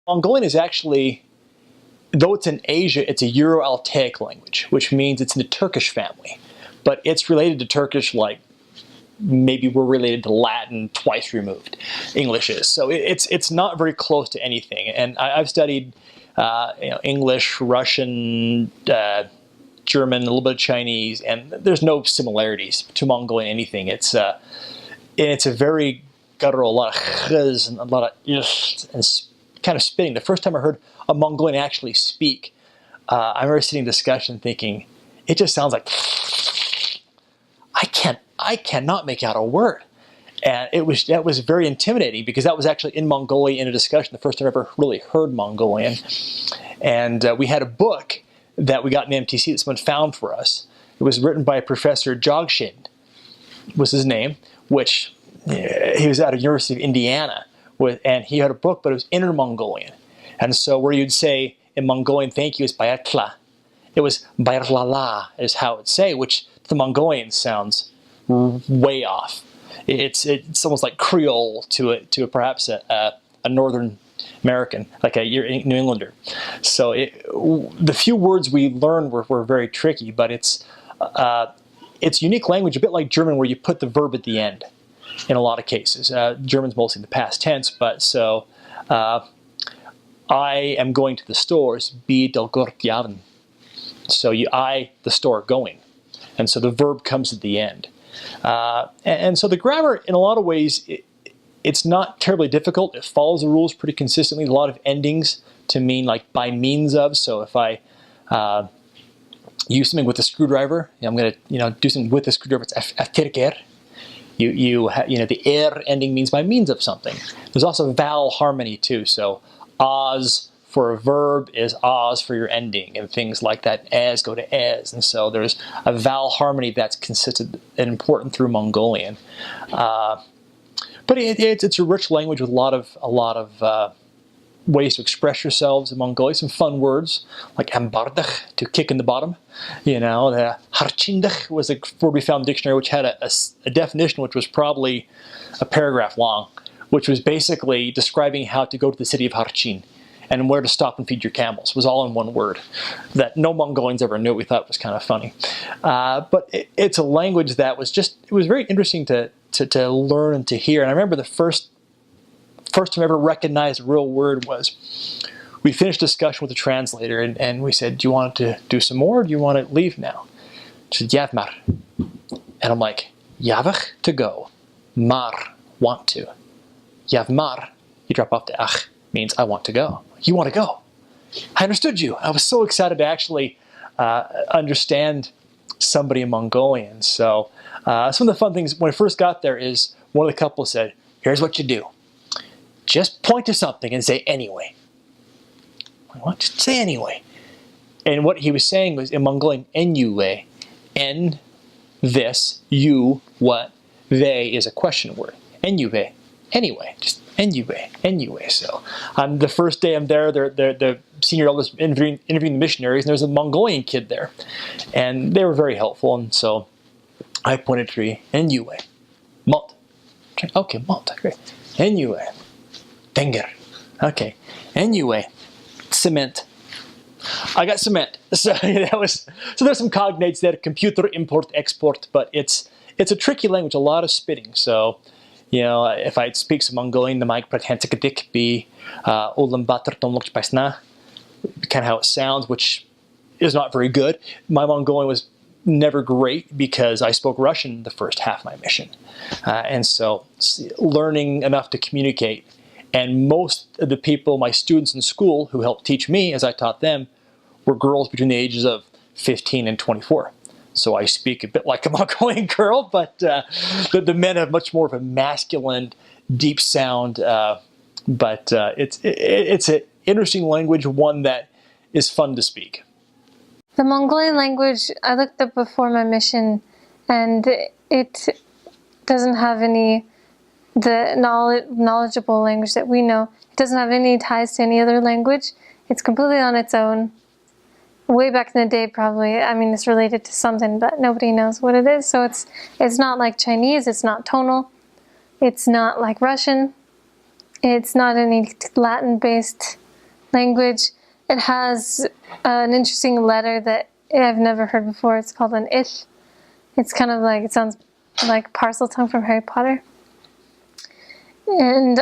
Mongolian is actually, though it's in Asia, it's a Euro-Altaic language, which means it's in the Turkish family. But it's related to Turkish like maybe we're related to Latin twice removed. English is. So it's not very close to anything. And I've studied English, Russian, German, a little bit of Chinese, and there's no similarities to Mongolian anything. It's a very guttural, a lot of chs and a lot of and kind of spitting. The first time I heard a Mongolian actually speak, I remember sitting in discussion thinking, it just sounds like I cannot make out a word. And that was very intimidating because that was actually in Mongolia in a discussion, the first time I ever really heard Mongolian. And we had a book that we got in the MTC that someone found for us. It was written by Professor Jogshin, was his name, which he was out of University of Indiana, and he had a book, but it was Inner Mongolian. And so where you'd say in Mongolian, thank you, is Bayatla. It was Bayarlala is how it would say, which to the Mongolian sounds way off. It's almost like Creole to perhaps a Northern American, like a New Englander. So the few words we learned were very tricky, but it's unique language, a bit like German, where you put the verb at the end in a lot of cases. German's mostly in the past tense, but so I am going to the stores, be delgortjaven. So the store, going. And so the verb comes at the end. And so the grammar, in a lot of ways, it's not terribly difficult. It follows the rules pretty consistently. A lot of endings to mean like by means of. So if I use something with a screwdriver, I'm going to do something with a screwdriver. It's aftirker. The er ending means by means of something. There's also vowel harmony too. So as for a verb is as for your ending, and things like that. As go to as, and so there's a vowel harmony that's consistent and important through Mongolian. But it's a rich language with a lot of ways to express yourselves in Mongolia. Some fun words like ambardach, to kick in the bottom. The harchindach was a word we found in the dictionary, which had a definition which was probably a paragraph long, which was basically describing how to go to the city of Harchin and where to stop and feed your camels. It was all in one word that no Mongolians ever knew. We thought it was kind of funny. But it's a language that was it was very interesting to learn and to hear. And I remember the first time I ever recognized a real word was, we finished discussion with the translator and we said, do you want to do some more or do you want to leave now? She said, Yavmar. And I'm like, Yavach, to go. Mar, want to. Yavmar, you drop off the ach, means I want to go. You want to go. I understood you. I was so excited to actually understand somebody in Mongolian. So some of the fun things when I first got there is one of the couple said, here's what you do. Just point to something and say anyway. What? Just say anyway. And what he was saying was in Mongolian, anyway. En, this, you, what, they is a question word. Anyway. Anyway. Just anyway. So the first day I'm there, the senior elders interviewing the missionaries, and there's a Mongolian kid there. And they were very helpful, and so I pointed to anyway. Malt. Okay, malt. Great. Anyway. Tenger. Okay. Anyway. Cement. I got cement. So there's some cognates there, computer, import, export, but it's a tricky language, a lot of spitting. So if I speak some Mongolian, the mic pretensikadik be ulambatar tomlok paisna, kind of how it sounds, which is not very good. My Mongolian was never great because I spoke Russian the first half of my mission. And so learning enough to communicate. And most of the people, my students in school who helped teach me as I taught them, were girls between the ages of 15 and 24. So I speak a bit like a Mongolian girl, but the men have much more of a masculine, deep sound. But it's an interesting language, one that is fun to speak. The Mongolian language, I looked up before my mission, and it doesn't have the knowledgeable language that we know. It doesn't have any ties to any other language. It's completely on its own. Way back in the day, probably. I mean, it's related to something, but nobody knows what it is. So it's not like Chinese. It's not tonal. It's not like Russian. It's not any Latin-based language. It has an interesting letter that I've never heard before. It's called an ish. It's kind of like, it sounds like Parseltongue from Harry Potter. And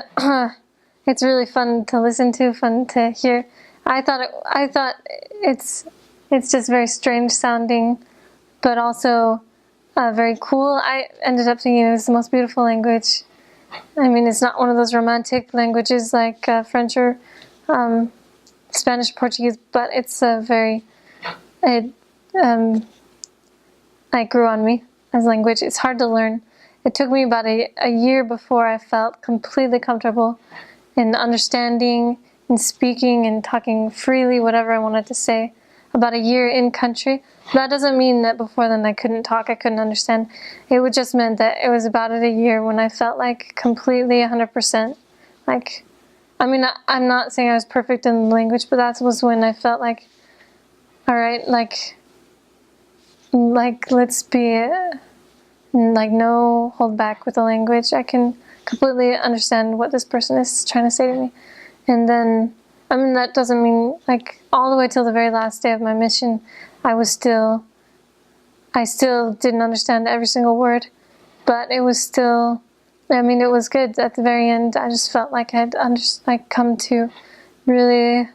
it's really fun to listen to, fun to hear. I thought it's just very strange sounding, but also very cool. I ended up thinking it was the most beautiful language. I mean, it's not one of those romantic languages like French or Spanish, Portuguese, but it's it grew on me as a language. It's hard to learn. It took me about a year before I felt completely comfortable in understanding and speaking and talking freely whatever I wanted to say. About a year in country. That doesn't mean that before then I couldn't talk, I couldn't understand. It would just meant that it was about a year when I felt like completely 100%. Like, I mean, I'm not saying I was perfect in the language, but that was when I felt like, all right, like let's be, like, no hold back with the language. I can completely understand what this person is trying to say to me. And then, I mean, that doesn't mean, like, all the way till the very last day of my mission, I still didn't understand every single word, but it was still, I mean, it was good. At the very end, I just felt like I'd come to really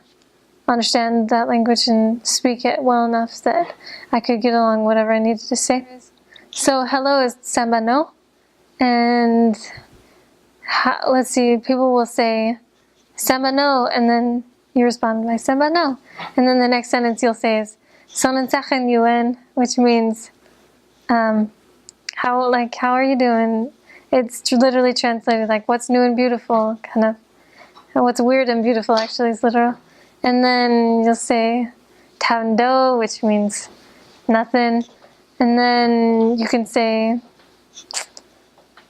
understand that language and speak it well enough that I could get along whatever I needed to say. So hello is Sambano, and let's see, people will say Sambano, and then you respond by Sambano, and then the next sentence you'll say is Sonensachen Yuen, which means how are you doing? It's literally translated like what's new and beautiful, kind of. And what's weird and beautiful actually is literal. And then you'll say Tando, which means nothing. And then you can say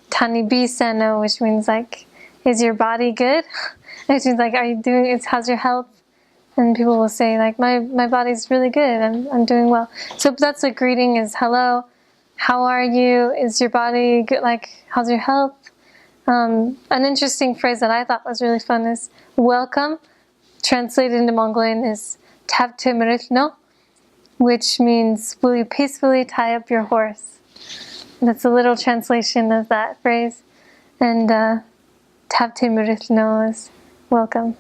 Tani Bisano, which means like, is your body good? Which means like, how's your health? And people will say like, my body's really good, I'm doing well. So that's a greeting, is hello, how are you? Is your body good? Like, how's your health? An interesting phrase that I thought was really fun is welcome. Translated into Mongolian is Tabtimritno, which means will you peacefully tie up your horse? That's a little translation of that phrase. And Tabtimritno is welcome.